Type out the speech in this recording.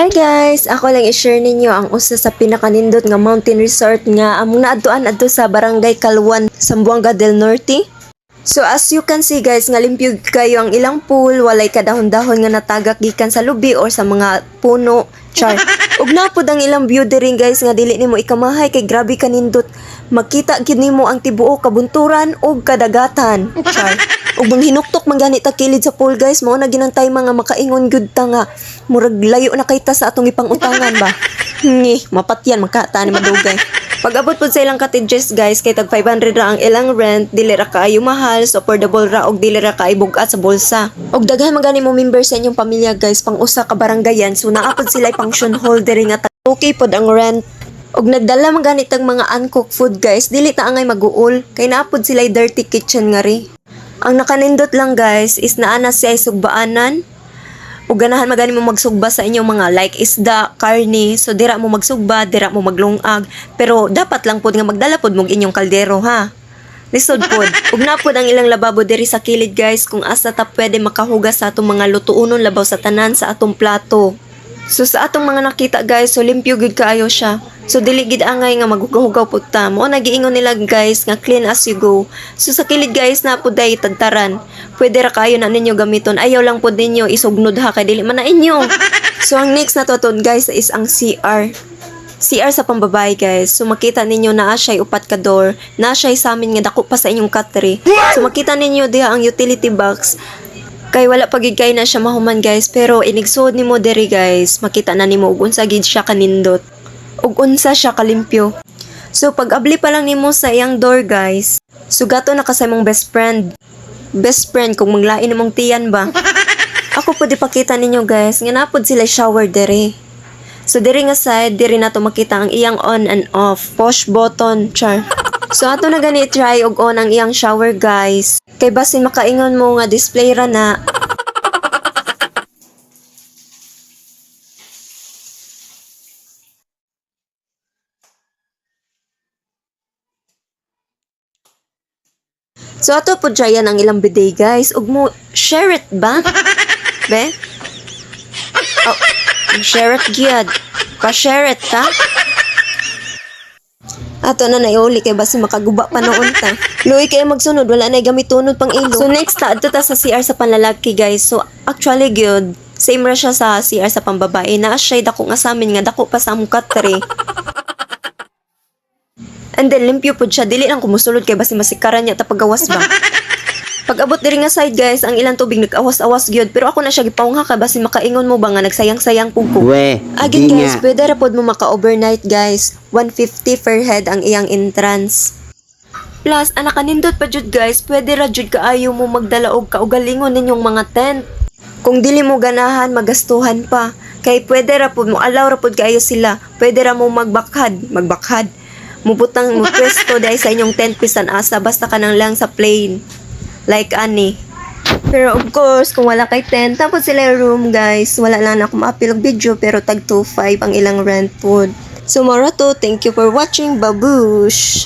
Hi guys! Ako lang i-share ninyo ang usa sa pinakanindot nga mountain resort nga among naadtuan adto sa Barangay Calwan, Zamboanga del Norte. So as you can see guys, nga limpyo kayo ang ilang pool, walay kadahon-dahon nga natagak gikan sa lubi or sa mga puno. Char. Ug napod ang ilang view diri guys nga dili nimo ikamahay kay grabe kanindot. Makita gid nimo ang tibuok kabunturan ug kadagatan. Char. Ug bang hinuktok man gani ta kilid sa pool guys, mao na ginantay mga makaingon gyud ta nga murag layo na kay ta sa atong ipangutangan ba. Mapatyan makata ni madugay. Pag-abot po sa ilang cottages guys, kay tag 500 ra ang ilang rent, dili ra kaayo mahal, so affordable ra og dili ra kaayo bugat sa bulsa. Og daghan magani mo member sa inyong pamilya guys, pang usa ka barangayan, so naapod sila function hall diri nga okay pod ang rent. Og nagdala man gani tag mga uncooked food guys, dili ta angay maguol, kay naapod sila dirty kitchen nga ri. Ang nakanindot lang guys is naana siya sugbaanan. O ganahan magani mo magsugba sa inyong mga like isda, karne, so dira mo magsugba, dira mo maglungag, pero dapat lang pod nga magdala pod mong inyong kaldero ha. Lisod pod. Ug napod ang ilang lababo diri sa kilid guys kung asa ta pwede makahugas sa atong mga lutuonon labaw sa tanan sa atong plato. So sa atong mga nakita guys, so limpyo gud kaayo siya. So dili gid angay nga maghugaw-hugaw pud ta. Mo nagiingon nila guys nga clean as you go. So sa kilid guys na pud day tagtaran. Pwede ra kayo na ninyo gamiton. Ayaw lang pud ninyo isugnod ha kay dili man na inyo. So ang next na tutod guys is ang CR. CR sa pambabae guys. So makita ninyo naa siya upat ka door. Naa siya sa amin nga dako pa sa inyong katri. So makita ninyo diha ang utility box. Kay wala pagid kay na siya mahuman guys, pero inigsuod nimo diri guys, makita na nimo ug unsa gid siya kanindot. Ug unsa siya kalimpyo. So pag abli pa lang nimo sa iyang door guys, sugato na ka sa imong best friend. Best friend kung maglain nimong tiyan ba. Ako pud ipakita ninyo guys, nga napod sila shower diri. So diri nga side, diri na to makita ang iyang on and off, push button, char. So ato na gani try og on ang iyang shower guys. Kay basin makaingon mo nga display ra na. So ato po tryan ang ilang bidet guys. Ug mo share it ba? Be? Oh, share it gyud. Pa-share it ta? Ato na naiuli kay basi makaguba pa noon ta. Luoy kay magsunod wala na gamit tunod pang ilo. So next ta adto ta sa CR sa panlalaki guys. So actually good. Same ra siya sa CR sa pambabae. Naa siya dako nga sa amin nga dako pa sa among katri. And then limpyo pud siya, dili lang kumusulod kay basi masikaran niya ta paggawas ba. Pag abot diri nga side guys, ang ilang tubig nag-awas-awas gyud, pero ako na siya gipawngha kay basi makaingon mo ba nga nagsayang-sayang pug ko. Agin guys, pwede ra pod mo maka-overnight guys. 150 per head ang iyang entrance. Plus, ang nakanindot pa jud guys, pwede ra jud kaayo mo magdala og kaugalingon ninyong mga tent. Kung dili mo ganahan, magastuhan pa. Kay pwede ra pod mo allow ra pod kaayo sila. Pwede ra mo magbakhad. Mubutang mo pwesto dahil sa inyong tent pisan asa basta ka nang lang sa plane. Like ani. Pero of course, kung wala kay tent, tapos sila yung room guys. Wala lang na ako ma-upload video pero tag 2.5 ang ilang rent food. So Marato, thank you for watching. Babush!